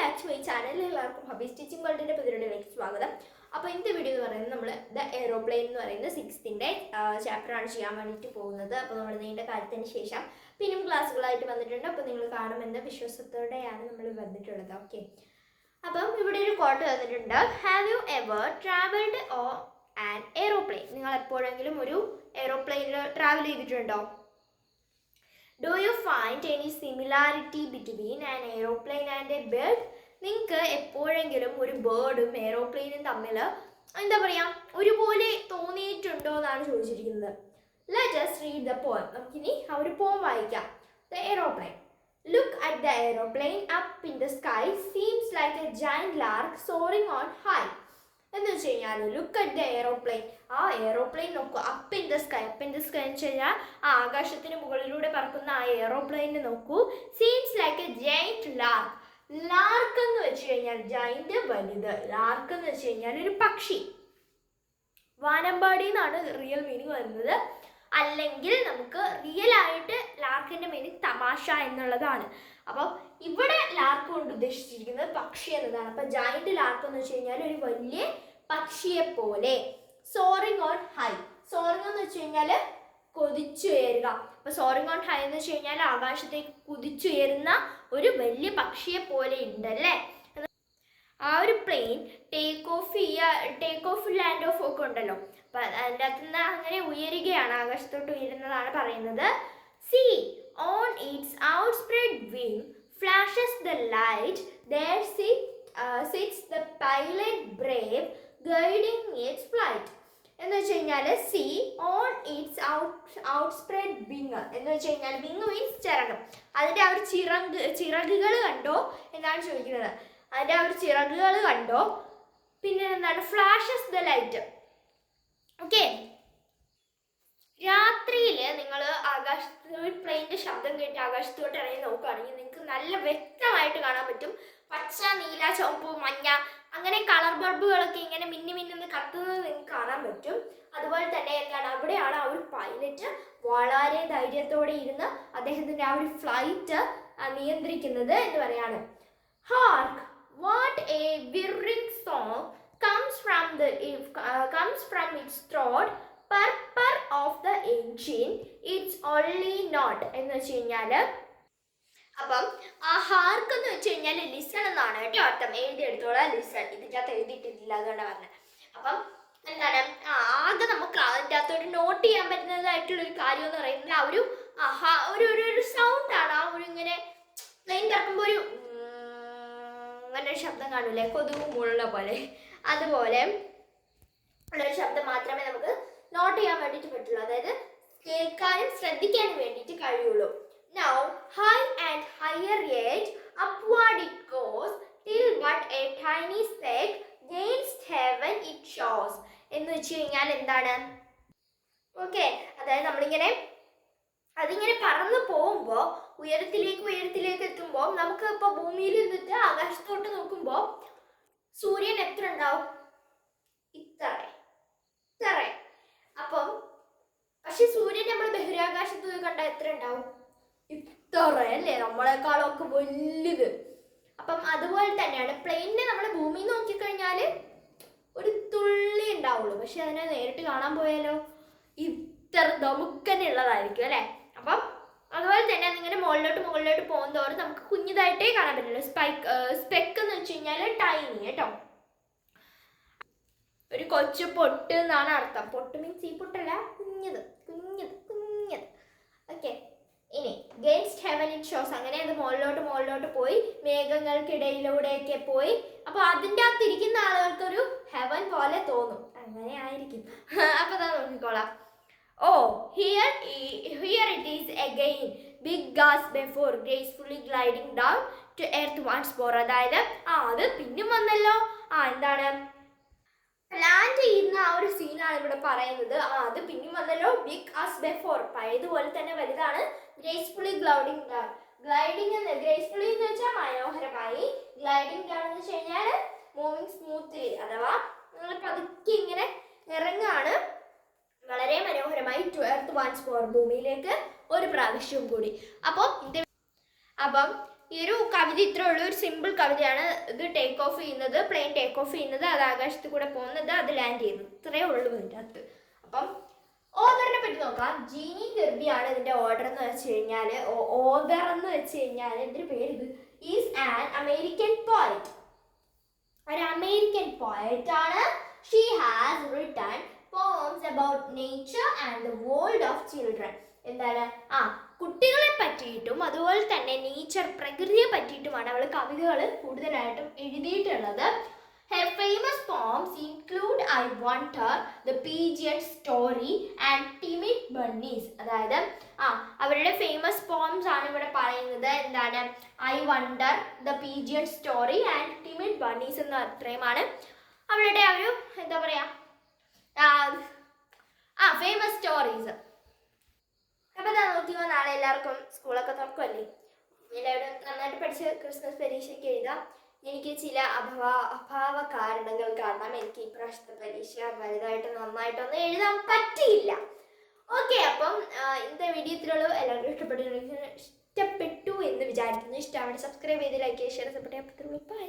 Back to my channel. എല്ലാവർക്കും Hampi stitching വേൾഡിൻ്റെ പുതിയൊരുവിലേക്ക് സ്വാഗതം. അപ്പോൾ ഇന്നത്തെ വീഡിയോ എന്ന് പറയുന്നത് നമ്മൾ ദ എയ്റോപ്ലെയിൻ എന്ന് പറയുന്ന 6th ചാപ്റ്ററാണ് ചെയ്യാൻ വേണ്ടിയിട്ട് പോകുന്നത്. അപ്പോൾ നമ്മൾ നീണ്ട കാലത്തിന് ശേഷം പിന്നെയും ക്ലാസ്സുകളായിട്ട് വന്നിട്ടുണ്ട്. അപ്പോൾ നിങ്ങൾ കാണുമെന്ന വിശ്വാസത്തോടെയാണ് നമ്മൾ വന്നിട്ടുള്ളത്. ഓക്കെ, അപ്പം ഇവിടെ ഒരു കോട്ട് തന്നിട്ടുണ്ട്. Have you ever travelled on an aeroplane? നിങ്ങൾ എപ്പോഴെങ്കിലും ഒരു എയ്റോപ്ലെയിനിൽ ട്രാവൽ ചെയ്തിട്ടുണ്ടോ? Do you find any similarity between an aeroplane and a bird? നിങ്ങൾക്ക് എപ്പോഴെങ്കിലും ഒരു ബേർഡും എയ്റോപ്ലെയിനും തമ്മിൽ എന്താ പറയുക ഒരുപോലെ തോന്നിയിട്ടുണ്ടോ എന്നാണ് ചോദിച്ചിരിക്കുന്നത്. Let us read the poem. നമുക്കിനി ആ ഒരു പോം വായിക്കാം. The aeroplane. Look at the aeroplane up in the sky. Seems like a giant lark soaring on high. എന്ന് വെച്ച് കഴിഞ്ഞാൽ ലുക്ക് അറ്റ് ദ എയ്റോപ്ലെയിൻ. ആ എയ്റോപ്ലെയിൻ നോക്കൂ. Up in the sky. Up in the sky എന്ന് വെച്ച് കഴിഞ്ഞാൽ ആ ആകാശത്തിന് മുകളിലൂടെ പറക്കുന്ന ആ എയ്റോപ്ലെയിനെ നോക്കൂ. Seems like A giant Lark. Lark എന്ന് വെച്ച് കഴിഞ്ഞാൽ ജൈന്റ് വലുത്. ലാർക്ക് എന്ന് വെച്ച് കഴിഞ്ഞാൽ ഒരു പക്ഷി. വാനമ്പാടി എന്നാണ് റിയൽ മീനിങ് വരുന്നത്. അല്ലെങ്കിൽ നമുക്ക് റിയൽ ആയിട്ട് ലാർക്കിന്റെ മീനിങ് തമാശ എന്നുള്ളതാണ്. അപ്പോൾ ഇവിടെ ലാർക്ക് കൊണ്ട് ഉദ്ദേശിച്ചിരിക്കുന്നത് പക്ഷി എന്നതാണ്. അപ്പൊ ജൈന്റ് ലാർക്ക് എന്ന് വെച്ച് കഴിഞ്ഞാൽ ഒരു വലിയ പക്ഷിയെ പോലെ. Soaring on high. സോറിങ് എന്ന് വെച്ച് കഴിഞ്ഞാൽ കുതിച്ചുയരുക. അപ്പൊ സോറിങ് ഓൺ ഹൈ എന്ന് വെച്ച് കഴിഞ്ഞാൽ ആകാശത്തേക്ക് കുതിച്ചുയരുന്ന ഒരു വലിയ പക്ഷിയെ പോലെ ഉണ്ടല്ലേ. ആ ഒരു plain take off land of ഒക്കെ ഉണ്ടല്ലോ. അപ്പൊ അതിൻ്റെ അകത്ത് നിന്ന് അങ്ങനെ ഉയരുകയാണ്, ആകാശത്തോട്ട് ഉയരുന്നതാണ് പറയുന്നത്. See on its outspread wing flashes the light. There sits the pilot brave guiding its flight. എന്ന് വെച്ച് കഴിഞ്ഞാൽ see on its outspread wing എന്ന് വെച്ച് കഴിഞ്ഞാൽ വിങ് മീൻസ് ചിറക്. അതിൻ്റെ ആ ഒരു ചിറകുകൾ കണ്ടോ എന്നാണ് ചോദിക്കുന്നത്. അതിൻ്റെ ആ ഒരു ചിറകുകൾ കണ്ടോ. പിന്നെ എന്താണ് ഫ്ലാഷസ് ദ ലൈറ്റ്. ഓക്കെ, രാത്രിയിൽ നിങ്ങൾ ആകാശത്ത് പ്ലെയിൻ്റെ ശബ്ദം കേട്ട് ആകാശത്തോട്ട് ഇറങ്ങി നോക്കുകയാണെങ്കിൽ നിങ്ങൾക്ക് നല്ല വ്യക്തമായിട്ട് കാണാൻ പറ്റും. പച്ച, നീല, ചുവപ്പ്, മഞ്ഞ അങ്ങനെ കളർ ബൾബുകളൊക്കെ ഇങ്ങനെ മിന്നി മിന്നുന്ന് കത്തുന്നത് നിങ്ങൾക്ക് കാണാൻ പറ്റും. അതുപോലെ തന്നെ എന്താണ് അവിടെയാണ് ആ ഒരു പൈലറ്റ് വളരെ ധൈര്യത്തോടെ ഇരുന്ന് അദ്ദേഹത്തിൻ്റെ ആ ഒരു ഫ്ലൈറ്റ് നിയന്ത്രിക്കുന്നത് എന്ന് പറയാണ്. ഹാർക്ക് what a whirring song comes from its throat, purr of the engine, it's only not. എന്ന് വെച്ച് കഴിഞ്ഞാൽ അപ്പം ആ ഹാർക്ക് എന്ന് വെച്ച് കഴിഞ്ഞാൽ ലിസൺ എന്നാണ് കേട്ടോ അർത്ഥം. എഴുതിയെടുത്തോളാം ലിസൺ. ഇതിൻ്റെ അകത്ത് എഴുതിയിട്ടില്ല, അതുകൊണ്ടാണ് പറഞ്ഞത്. അപ്പം എന്താണ് ആകെ നമുക്ക് അതിൻ്റെ അകത്തോട്ട് നോട്ട് ചെയ്യാൻ പറ്റുന്നതായിട്ടുള്ളൊരു കാര്യം എന്ന് പറയുന്നത് ആ ഒരു സൗണ്ടാണ്. ആ ഒരു ഇങ്ങനെ പ്ലെയിൻ കിടക്കുമ്പോൾ ഒരു അങ്ങനെ ഒരു ശബ്ദം കാണൂലേ, കൊതുക് മുള്ള പോലെ. അതുപോലെ ഉള്ളൊരു ശബ്ദം മാത്രമേ നമുക്ക് നോട്ട് ചെയ്യാൻ വേണ്ടിയിട്ട് പറ്റുള്ളൂ, അതായത് കേൾക്കാനും ശ്രദ്ധിക്കാനും വേണ്ടിയിട്ട് കഴിയുള്ളൂ. Now high and higher yet upward it goes till but a tiny speck against heaven it shows. എന്ന് വെച്ച് കഴിഞ്ഞാൽ എന്താണ്? ഓക്കെ, അതായത് നമ്മളിങ്ങനെ അതിങ്ങനെ പറന്നു പോകുമ്പോൾ ഉയരത്തിലേക്ക് എത്തുമ്പോൾ നമുക്ക് ഇപ്പോൾ ഭൂമിയിൽ നിന്നിട്ട് ആകാശത്തോട്ട് നോക്കുമ്പോൾ സൂര്യൻ എത്ര ഉണ്ടാവും? ഇത്ര. അപ്പം പക്ഷെ സൂര്യൻ നമ്മൾ ബഹിരാകാശത്ത് പോയി കണ്ടാൽ എത്ര ഉണ്ടാവും? ഇത്ര അല്ലേ, നമ്മളെക്കാളൊക്കെ വലുത്. അപ്പം അതുപോലെ തന്നെയാണ് പ്ലെയിനിനെ നമ്മൾ ഭൂമിയിൽ നോക്കിക്കഴിഞ്ഞാൽ ഒരു തുള്ളി ഉണ്ടാവുള്ളൂ. പക്ഷെ അതിനെ നേരിട്ട് കാണാൻ പോയാലോ ഇത്ര നമുക്കന്നെ ഉള്ളതായിരിക്കും അല്ലേ. അപ്പം അതുപോലെ തന്നെ അതിങ്ങനെ മുകളിലോട്ട് പോകുന്നതോറും നമുക്ക് കുഞ്ഞിതായിട്ടേ കാണാൻ പറ്റുള്ളൂ. സ്പെക്ക് എന്ന് വെച്ച് കഴിഞ്ഞാൽ ടൈനി കേട്ടോ, ഒരു കൊച്ചു പൊട്ട് എന്നാണ് അർത്ഥം. പൊട്ട് മീൻസ് ഈ പൊട്ടല്ല, കുഞ്ഞത്. ഓക്കെ, ഇനി ഗെയിൻസ്റ്റ് ഹെവൻ ഇറ്റ് ഷോസ്. അങ്ങനെ അത് മുകളിലോട്ട് പോയി മേഘങ്ങൾക്കിടയിലൂടെയൊക്കെ പോയി. അപ്പൊ അതിൻ്റെ അകത്ത് ഇരിക്കുന്ന ആളുകൾക്കൊരു ഹെവൻ പോലെ തോന്നും. അങ്ങനെ ആയിരിക്കും. അപ്പൊ അതാ നോക്കിക്കോളാം. Oh, here it is again. Big gasp before gracefully gliding down to earth once more. അതായത് അത് പിന്നും വന്നല്ലോ. എന്താണ് ലാൻഡ് ചെയ്യുന്ന ആ ഒരു സീനാണ് ഇവിടെ പറയുന്നത്. അത് പിന്നും വന്നല്ലോ. ബിഗ് ആസ് ബിഫോർ, പഴയതുപോലെ തന്നെ വലുതാണ്. Gracefully gliding down. ഗ്ലൈഡിംഗ് എന്ന് ഗ്രേസ്ഫുള്ളി എന്ന് വെച്ചാൽ മനോഹരമായി. ഗ്ലൈഡിംഗ് ഡൗൺ എന്ന് വെച്ച് കഴിഞ്ഞാൽ മൂവിങ് സ്മൂത്ത്ലി, അഥവാ നിങ്ങൾ പതുക്കെ ഇങ്ങനെ ഇറങ്ങാണ് വളരെ മനോഹരമായി. ടു എർത്ത് വൺസ് മോർ, ഭൂമിയിലേക്ക് ഒരു പ്രാവശ്യം കൂടി. അപ്പം ഈ ഒരു കവിത ഇത്രേ ഉള്ളൂ, ഒരു സിമ്പിൾ കവിതയാണ്. ഇത് ടേക്ക് ഓഫ് ചെയ്യുന്നത്, പ്ലെയിൻ ടേക്ക് ഓഫ് ചെയ്യുന്നത്, അത് ആകാശത്ത് കൂടെ പോകുന്നത്, അത് ലാൻഡ് ചെയ്യുന്നത്, ഇത്രയേ ഉള്ളൂ ഇതിൻ്റെ അകത്ത്. അപ്പം ഓദറിനെ പറ്റി നോക്കാം. ജീനി ഗർബിയാണ് ഇതിൻ്റെ ഓർഡർ എന്ന് വെച്ച് കഴിഞ്ഞാൽ, ഓദർ എന്ന് വെച്ച് കഴിഞ്ഞാൽ എന്തൊരു പേര് ഇത്, ഈസ് ആൻ അമേരിക്കൻ പോയറ്റ്. ഒരു അമേരിക്കൻ പോയറ്റ് ആണ്. She has written poems about nature and the world of children. എന്താണ്, കുട്ടികളെ പറ്റിയിട്ടും അതുപോലെ തന്നെ നേച്ചർ, പ്രകൃതിയെ പറ്റിയിട്ടുമാണ് അവൾ കവിതകൾ കൂടുതലായിട്ടും എഴുതിയിട്ടുള്ളത്. Her famous poems include I Wonder, The Pigeon Story and Timid Bunnies. അതായത് അവരുടെ ഫേമസ് പോംസ് ആണ് ഇവിടെ പറയുന്നത്. എന്താണ്, I wonder, the pigeon story and timid bunnies എന്ന അത്രയുമാണ് അവരുടെ ഒരു എന്താ പറയുക ഫേമസ് സ്റ്റോറീസ്. അപ്പം നോക്കിയോ, നാളെ എല്ലാവർക്കും സ്കൂളൊക്കെ തുറക്കുമല്ലേ, എല്ലാവരും നന്നായിട്ട് പഠിച്ച് ക്രിസ്മസ് പരീക്ഷയ്ക്ക് എഴുതാം. എനിക്ക് ചില അഭാവ കാരണങ്ങൾ കാരണം എനിക്ക് ഇപ്രാവശ്യത്തെ പരീക്ഷ വലുതായിട്ട് നന്നായിട്ടൊന്നും എഴുതാൻ പറ്റിയില്ല. ഓക്കെ, അപ്പം ഇന്നത്തെ വീഡിയോ ഇത്രയുള്ളൂ. എല്ലാവർക്കും ഇഷ്ടപ്പെട്ടു എന്ന് വിചാരിക്കുന്നു. ഇഷ്ടമാണ് സബ്സ്ക്രൈബ് ചെയ്ത് ലൈക്ക് ചെയ്ത് ഷെയർ സപ്പോർട്ട് ചെയ്യാൻ പറ്റുള്ളൂ. ബൈ.